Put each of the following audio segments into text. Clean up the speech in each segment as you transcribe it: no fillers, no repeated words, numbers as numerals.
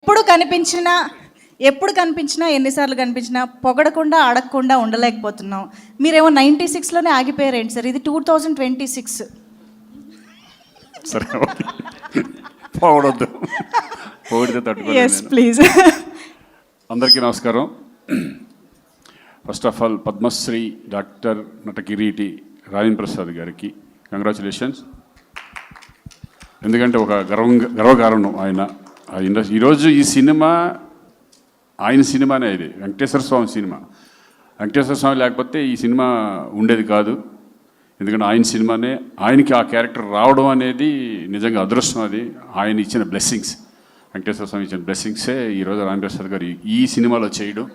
ఎప్పుడు కనిపించినా ఎన్నిసార్లు కనిపించినా పొగడకుండా అడగకుండా ఉండలేకపోతున్నాం. మీరేమో 96లోనే ఆగిపోయారేంటి సార్? ఇది 2026. సరే, పొగడొద్దు, పొగిడితే తట్టుకోలేదు. Yes please. అందరికీ నమస్కారం. First of all Padmashri doctor Natakireeti Rajendra Prasad గారికి కంగ్రాచులేషన్స్. ఎందుకంటే ఒక గర్వకారణం ఆయన ఇండస్ట్రీ. ఈరోజు ఈ సినిమా ఆయన సినిమానే, ఇది వెంకటేశ్వర స్వామి సినిమా. వెంకటేశ్వర స్వామి లేకపోతే ఈ సినిమా ఉండేది కాదు. ఎందుకంటే ఆయన సినిమానే, ఆయనకి ఆ క్యారెక్టర్ రావడం అనేది నిజంగా అదృష్టం. అది ఆయన ఇచ్చిన బ్లెస్సింగ్స్, వెంకటేశ్వర స్వామి ఇచ్చిన బ్లెస్సింగ్సే ఈరోజు రాజేంద్ర ప్రసాద్ గారు ఈ సినిమాలో చేయడం.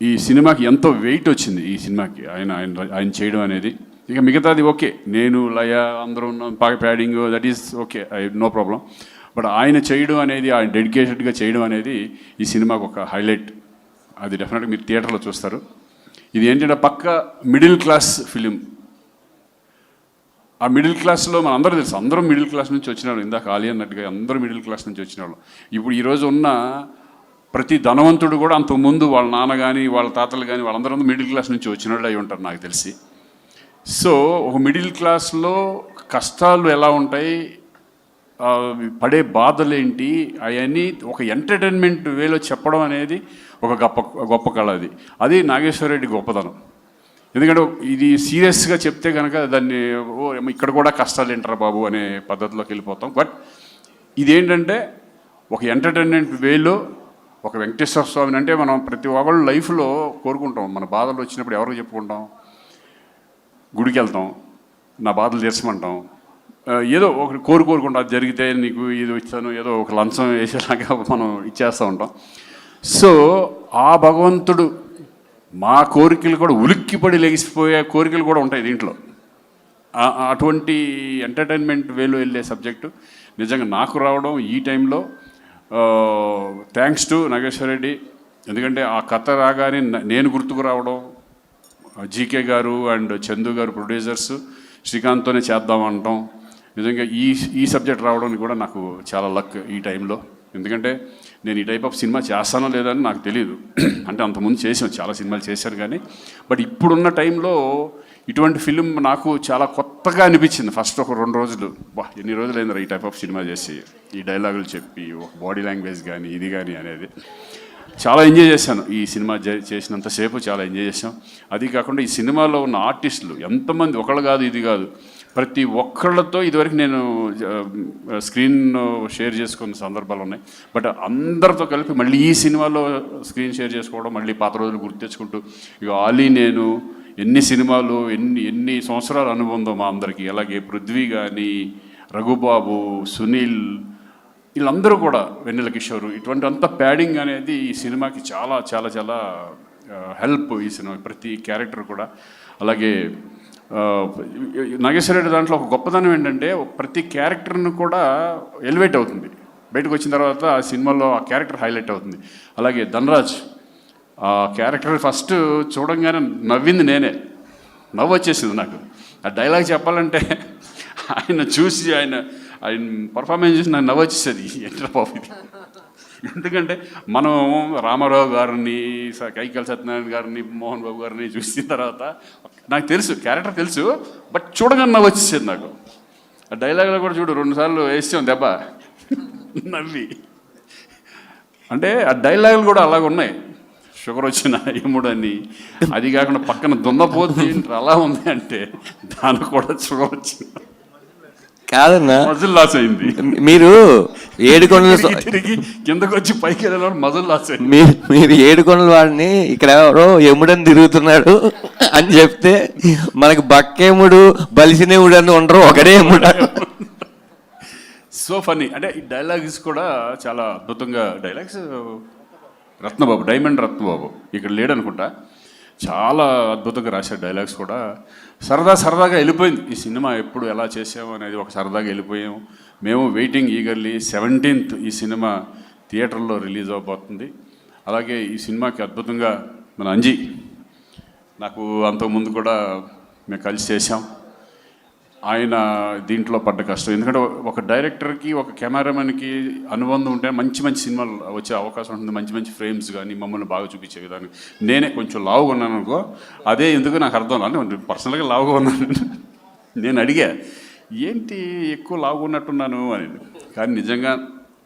ఈ సినిమాకి ఎంతో వెయిట్ వచ్చింది ఈ సినిమాకి ఆయన చేయడం అనేది. ఇక మిగతాది ఓకే, నేను లయ అందరూ ఉన్నాం, padding that is okay, no problem. But ఆయన చేయడం అనేది, ఆయన డెడికేటెడ్గా చేయడం అనేది ఈ సినిమాకు ఒక హైలైట్. అది డెఫినెట్గా మీరు థియేటర్లో చూస్తారు. ఇది ఏంటంటే పక్క మిడిల్ క్లాస్ ఫిలిం. ఆ మిడిల్ క్లాస్లో మన అందరూ తెలుసు, అందరూ మిడిల్ క్లాస్ నుంచి వచ్చిన వాళ్ళు. ఇందాక ఆలి అన్నట్టుగా అందరూ మిడిల్ క్లాస్ నుంచి వచ్చిన వాళ్ళు. ఇప్పుడు ఈరోజు ఉన్న ప్రతి ధనవంతుడు కూడా అంతకుముందు వాళ్ళ నాన్న కానీ వాళ్ళ తాతలు కానీ వాళ్ళందరూ మిడిల్ క్లాస్ నుంచి వచ్చిన వాళ్ళు అయి ఉంటారు నాకు తెలిసి. సో ఒక మిడిల్ క్లాస్లో కష్టాలు ఎలా ఉంటాయి, పడే బాధలేంటి, అవన్నీ ఒక ఎంటర్టైన్మెంట్ వేలో చెప్పడం అనేది ఒక గొప్ప కళ. అది నాగేశ్వర రెడ్డి గొప్పతనం. ఎందుకంటే ఇది సీరియస్గా చెప్తే కనుక దాన్ని ఇక్కడ కూడా కష్టాలు ఏంటారా బాబు అనే పద్ధతిలోకి వెళ్ళిపోతాం. బట్ ఇదేంటంటే ఒక ఎంటర్టైన్మెంట్ వేలో ఒక వెంకటేశ్వర స్వామిని అంటే మనం ప్రతి ఒక్కళ్ళు లైఫ్లో కోరుకుంటాం. మన బాధలు వచ్చినప్పుడు ఎవరికి చెప్పుకుంటాం? గుడికి వెళ్తాం, నా బాధలు తీర్చమంటాం, ఏదో ఒక కోరుకుంటాం. అది జరిగితే నీకు ఇది ఇస్తాను, ఏదో ఒక లంచం వేసేలాగా మనం ఇచ్చేస్తూ ఉంటాం. సో ఆ భగవంతుడు మా కోరికలు కూడా ఉలిక్కిపడి లెగిసిపోయే కోరికలు కూడా ఉంటాయి దీంట్లో. అటువంటి ఎంటర్టైన్మెంట్ వేలో వెళ్ళే సబ్జెక్టు నిజంగా నాకు రావడం ఈ టైంలో థ్యాంక్స్ టు నాగేశ్వర రెడ్డి. ఎందుకంటే ఆ కథ రాగానే నేను గుర్తుకు రావడం, జీకే గారు అండ్ చందు గారు ప్రొడ్యూసర్స్ శ్రీకాంత్తోనే చేద్దామంటాం. నిజంగా ఈ సబ్జెక్ట్ రావడానికి కూడా నాకు చాలా లక్ ఈ టైంలో. ఎందుకంటే నేను ఈ టైప్ ఆఫ్ సినిమా చేస్తానో లేదని నాకు తెలియదు. అంటే అంతకుముందు చేసాం, చాలా సినిమాలు చేశాను కానీ, బట్ ఇప్పుడున్న టైంలో ఇటువంటి ఫిలిం నాకు చాలా కొత్తగా అనిపించింది. ఫస్ట్ ఒక 2 రోజులు, ఎన్ని రోజులు అయింది ఈ టైప్ ఆఫ్ సినిమా చేసి, ఈ డైలాగులు చెప్పి ఒక బాడీ లాంగ్వేజ్ కానీ ఇది కానీ అనేది చాలా ఎంజాయ్ చేశాను. ఈ సినిమా చేసినంతసేపు చాలా ఎంజాయ్ చేశాం. అది కాకుండా ఈ సినిమాలో ఉన్న ఆర్టిస్టులు ఎంతమంది, ఒకళ్ళు కాదు ఇది కాదు, ప్రతి ఒక్కళ్ళతో ఇదివరకు నేను స్క్రీన్ షేర్ చేసుకున్న సందర్భాలు ఉన్నాయి. బట్ అందరితో కలిపి మళ్ళీ ఈ సినిమాలో స్క్రీన్ షేర్ చేసుకోవడం, మళ్ళీ పాత రోజులు గుర్తు తెచ్చుకుంటూ, ఇక ఆలీ నేను ఎన్ని సినిమాలు ఎన్ని సంవత్సరాల అనుబంధం మా అందరికీ. అలాగే పృథ్వీ కానీ, రఘుబాబు, సునీల్, వీళ్ళందరూ కూడా, వెన్నెల కిషోర్, ఇటువంటి అంత ప్యాడింగ్ అనేది ఈ సినిమాకి చాలా చాలా చాలా హెల్ప్. ఈ సినిమా ప్రతి క్యారెక్టర్ కూడా. అలాగే నాగేశ్వర రెడ్డి దాంట్లో ఒక గొప్పతనం ఏంటంటే ప్రతి క్యారెక్టర్ను కూడా ఎలివేట్ అవుతుంది. బయటకు వచ్చిన తర్వాత ఆ సినిమాలో ఆ క్యారెక్టర్ హైలైట్ అవుతుంది. అలాగే ధనరాజ్ ఆ క్యారెక్టర్ ఫస్ట్ చూడంగానే నవ్వింది నేనే, నవ్వు వచ్చేసింది నాకు. ఆ డైలాగ్ చెప్పాలంటే ఆయన చూసి ఆయన పర్ఫార్మెన్స్ చూసి నాకు నవ్వు వచ్చేసేది. ఏంటో బాబు ఇది. ఎందుకంటే మనం రామారావు గారిని, కైకల్ సత్యనారాయణ గారిని, మోహన్ బాబు గారిని చూసిన తర్వాత నాకు తెలుసు, క్యారెక్టర్ తెలుసు, బట్ చూడగానే నవ్వు వచ్చేసేది నాకు. ఆ డైలాగ్లో కూడా చూడు 2 సార్లు వేసాం దెబ్బ నవ్వి. అంటే ఆ డైలాగులు కూడా అలాగ ఉన్నాయి. షుగర్ వచ్చిన ఎముడని, అది కాకుండా పక్కన దున్నపోతే అలా ఉంది అంటే దానికి కూడా షుగర్ వచ్చింది కాదన్నా, మజిల్ లాస్ అయింది. మీరు ఏడుకొండలు తిరిగి కిందకు వచ్చి పైకి వెళ్ళిన మజిల్ లాస్ అయింది. మీరు ఏడుకొండల వాడిని ఇక్కడ ఎవరో ఎముడని తిరుగుతున్నాడు అని చెప్తే మనకి బక్కేముడు బలిసినేముడు అని ఉండరు, ఒకడే ఎముడు. So funny. అంటే ఈ డైలాగ్స్ కూడా చాలా అద్భుతంగా డైలాగ్స్. రత్నబాబు, డైమండ్ రత్నబాబు ఇక్కడ లేడనుకుంటా, చాలా అద్భుతంగా రాశారు డైలాగ్స్ కూడా. సరదాగా వెళ్ళిపోయింది ఈ సినిమా. ఎప్పుడు ఎలా చేసాము అనేది ఒక సరదాగా వెళ్ళిపోయాము. మేము వెయిటింగ్ ఈగర్లీ 17th ఈ సినిమా థియేటర్లో రిలీజ్ అవబోతుంది. అలాగే ఈ సినిమాకి అద్భుతంగా మన అంజీ, నాకు అంతకుముందు కూడా మేము కలిసి చేసాం. ఆయన దీంట్లో పడ్డ కష్టం. ఎందుకంటే ఒక డైరెక్టర్కి ఒక కెమెరామెన్కి అనుబంధం ఉంటే మంచి మంచి సినిమాలు వచ్చే అవకాశం ఉంటుంది. మంచి మంచి ఫ్రేమ్స్ కానీ మమ్మల్ని బాగా చూపించే విధానం. నేనే కొంచెం లావుగా ఉన్నాను అనుకో, అదే ఎందుకు నాకు అర్థం అంటే పర్సనల్గా లావుగా ఉన్నాను. నేను అడిగా ఏంటి ఎక్కువ లావుగా ఉన్నట్టున్నాను అని, కానీ నిజంగా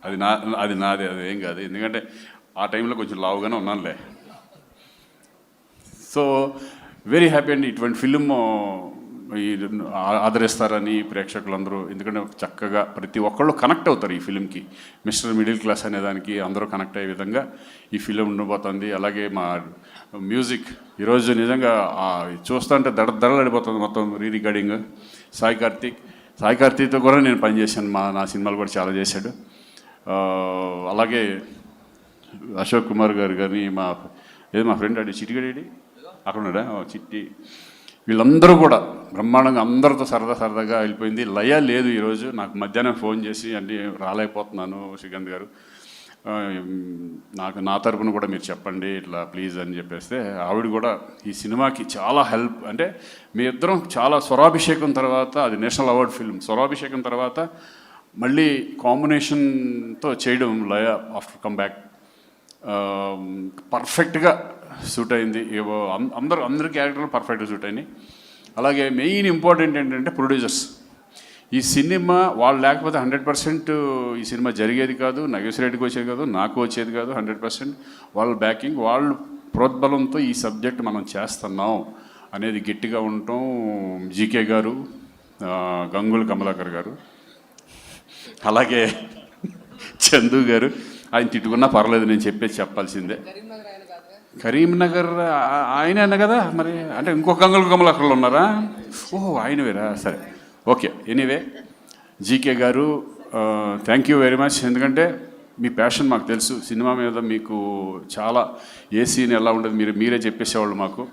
అది నాది ఏం కాదు. ఎందుకంటే ఆ టైంలో కొంచెం లావుగానే ఉన్నానులే. సో వెరీ హ్యాపీ అండి. ఇటువంటి ఫిలిం ఆదరిస్తారని ప్రేక్షకులందరూ, ఎందుకంటే చక్కగా ప్రతి ఒక్కళ్ళు కనెక్ట్ అవుతారు ఈ ఫిలింకి. మిస్టర్ మిడిల్ క్లాస్ అనే దానికి అందరూ కనెక్ట్ అయ్యే విధంగా ఈ ఫిలిం ఉండబోతుంది. అలాగే మా మ్యూజిక్ ఈరోజు నిజంగా చూస్తుంటే దడదడలాడిపోతుంది మొత్తం. రికార్డింగ్ సాయి కార్తీక్తో కూడా నేను పనిచేశాను. నా సినిమాలు కూడా చాలా చేశాడు. అలాగే అశోక్ కుమార్ గారు కానీ మా ఫ్రెండ్ అడి చిట్టిగడి అక్కడ ఉన్నాడా చిట్టి, వీళ్ళందరూ కూడా బ్రహ్మాండంగా అందరితో సరదాగా వెళ్ళిపోయింది. లయ లేదు ఈరోజు. నాకు మధ్యాహ్నం ఫోన్ చేసి అంటే రాలేకపోతున్నాను శ్రీకాంత్ గారు, నా తరపున కూడా మీరు చెప్పండి ఇట్లా ప్లీజ్ అని చెప్పేస్తే ఆవిడ కూడా ఈ సినిమాకి చాలా హెల్ప్. అంటే మీ ఇద్దరం చాలా స్వరాభిషేకం తర్వాత, అది నేషనల్ అవార్డ్ ఫిల్మ్, స్వరాభిషేకం తర్వాత మళ్ళీ కాంబినేషన్తో చేయడం లయ ఆఫ్టర్ కమ్ బ్యాక్ పర్ఫెక్ట్గా సూట్ అయింది. అందరి క్యారెక్టర్లు పర్ఫెక్ట్గా సూట్ అయినాయి. అలాగే మెయిన్ ఇంపార్టెంట్ ఏంటంటే ప్రొడ్యూసర్స్. ఈ సినిమా వాళ్ళు లేకపోతే 100% ఈ సినిమా జరిగేది కాదు, నాగేశ్వరరెడ్డికి వచ్చేది కాదు, నాకు వచ్చేది కాదు. 100% వాళ్ళ బ్యాకింగ్, వాళ్ళు ప్రోద్బలంతో ఈ సబ్జెక్ట్ మనం చేస్తున్నాం అనేది గట్టిగా ఉండటం. జీకే గారు, గంగుల కమలాకర్ గారు, అలాగే చందు గారు. ఆయన తిట్టుకున్నా పర్లేదు, నేను చెప్పాల్సిందే. కరీంనగర్ ఆయన అన్న కదా మరి, అంటే ఇంకొక గంగుల కమలాకర్లు ఉన్నారా? ఓహో ఆయన వేరా, సరే ఓకే. ఎనీవే జీకే గారు థ్యాంక్ యూ వెరీ మచ్. ఎందుకంటే మీ ప్యాషన్ మాకు తెలుసు. సినిమా మీద మీకు చాలా ఏ సీన్ ఎలా ఉండదు మీరే చెప్పేసేవాళ్ళు మాకు.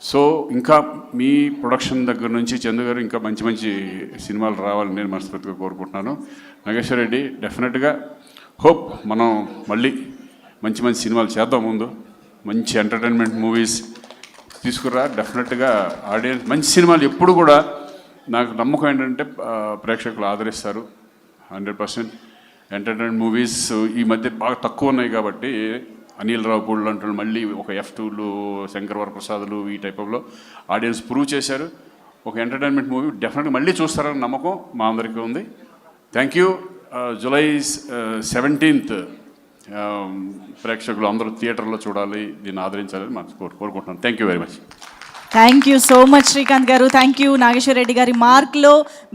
సో ఇంకా మీ ప్రొడక్షన్ దగ్గర నుంచి చందు గారు ఇంకా మంచి మంచి సినిమాలు రావాలని నేను మనస్ఫూర్తిగా కోరుకుంటున్నాను. నాగేశ్వరరెడ్డి డెఫినెట్గా హోప్ మనం మళ్ళీ మంచి మంచి సినిమాలు చేద్దాం. ముందు మంచి ఎంటర్టైన్మెంట్ మూవీస్ తీసుకురా. డెఫినెట్గా ఆడియన్స్ మంచి సినిమాలు ఎప్పుడు కూడా నాకు నమ్మకం ఏంటంటే ప్రేక్షకులు ఆదరిస్తారు. 100% ఎంటర్టైన్మెంట్ మూవీస్ ఈ మధ్య బాగా తక్కువ ఉన్నాయి కాబట్టి అనిల్ రావుపూడి అంటున్నారు, మళ్ళీ ఒక F2లు, శంకర్ వరప్రసాద్లు ఈ టైప్లో ఆడియన్స్ ప్రూవ్ చేశారు. ఒక ఎంటర్టైన్మెంట్ మూవీ డెఫినెట్గా మళ్ళీ చూస్తారని నమ్మకం మా అందరికీ ఉంది. Thank you. జూలై 17th ప్రేక్షకులు అందరూ థియేటర్లో చూడాలి, దీన్ని ఆదరించాలని మనం కోరుకుంటున్నాను. Thank you very much. Thank you so much Srikanth గారు. థ్యాంక్ యూ నాగేశ్వరరెడ్డి గారి మార్క్లో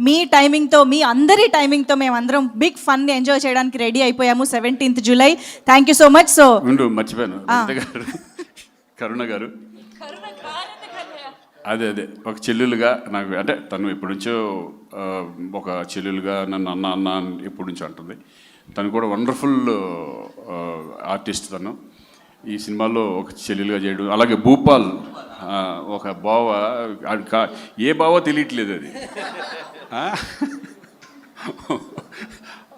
మీ టైమింగ్తో, మీ అందరి టైమింగ్తో మేమందరం బిగ్ ఫన్ని ఎంజాయ్ చేయడానికి రెడీ అయిపోయాము 17th July. Thank you so much. So మర్చిపోయాను, కరుణ గారు అదే ఒక చెల్లెలుగా నాకు, అంటే తను ఎప్పటి నుంచో ఒక చెల్లెలుగా నన్ను అన్న ఎప్పటి నుంచో అంటుంది. తను కూడా వండర్ఫుల్ ఆర్టిస్ట్. తను ఈ సినిమాలో ఒక చెల్లెలుగా చేయడం. అలాగే భూపాల్ ఒక బావ, ఏ బావో తెలియట్లేదు అది.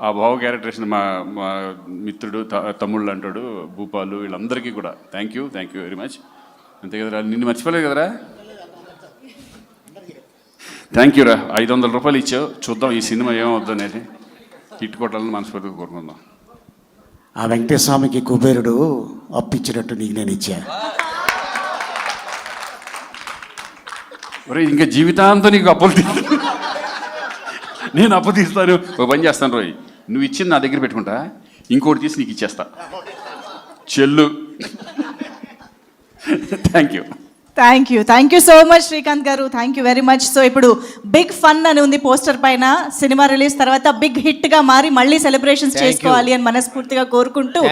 ఆ బావ క్యారెక్టరేషన్ మా మిత్రుడు తమ్ముళ్ళు అంటాడు భూపాలు. వీళ్ళందరికీ కూడా థ్యాంక్ యూ వెరీ మచ్. అంతే కదరా, నిన్ను మర్చిపోలేదు కదరా. థ్యాంక్ యూ రా. 500 రూపాయలు ఇచ్చావు, చూద్దాం ఈ సినిమా ఏమవుద్దు అనేది. హిట్ కొట్టాలని మనస్ఫూర్తిగా కోరుకుందాం. ఆ వెంకటేశ్వరస్వామికి కుబేరుడు అప్పిచ్చినట్టు నీకు నేను ఇచ్చా. ఒరే ఇంకా జీవితాంతం నీకు అప్పులు నేను అప్పు తీస్తాను. ఒక పని చేస్తాను రోయ్, నువ్వు ఇచ్చింది నా దగ్గర పెట్టుకుంటా, ఇంకోటి తీసి నీకు ఇచ్చేస్తా చెల్లు. Thank you so much Srikanth గారు. Thank you very much. So ఇప్పుడు బిగ్ ఫన్ అని ఉంది పోస్టర్ పైన. సినిమా రిలీజ్ తర్వాత బిగ్ హిట్గా మారి మళ్ళీ సెలబ్రేషన్స్ చేసుకోవాలి అని మనస్ఫూర్తిగా కోరుకుంటూ